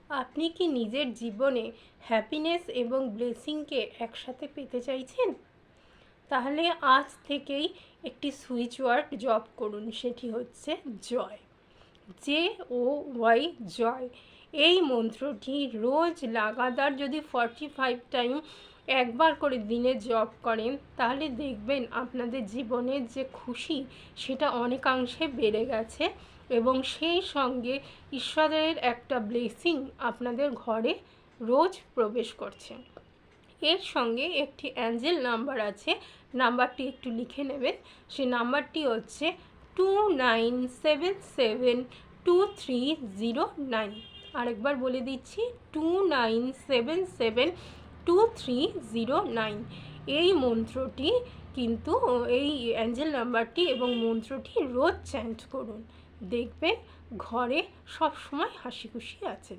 আপনি কি নিজের জীবনে হ্যাপিনেস এবং ব্লেসিংকে একসাথে পেতে চাইছেন? তাহলে আজ থেকেই একটি সুইচ ওয়ার্ড জপ করুন, সেটি হচ্ছে জয়। JOY, জয়। এই মন্ত্রটি রোজ লাগাতার যদি 45 টাইম একবার করে দিনে জপ করেন, তাহলে দেখবেন আপনাদের জীবনের যে খুশি সেটা অনেকাংশে বেড়ে গেছে এবং সেই সঙ্গে ঈশ্বরের একটা ব্লেসিং আপনাদের ঘরে রোজ প্রবেশ করছে। এর সঙ্গে একটি অ্যাঞ্জেল নাম্বার আছে, নাম্বারটি একটু লিখে নেবেন। সেই নাম্বারটি হচ্ছে 29772309। আরেকবার বলে দিচ্ছি, 29772309। এই মন্ত্রটি কিন্তু, এই অ্যাঞ্জেল নাম্বারটি এবং মন্ত্রটি রোজ চ্যান্ট করুন, দেখবেন ঘরে সব সময় হাসি খুশি আছেন।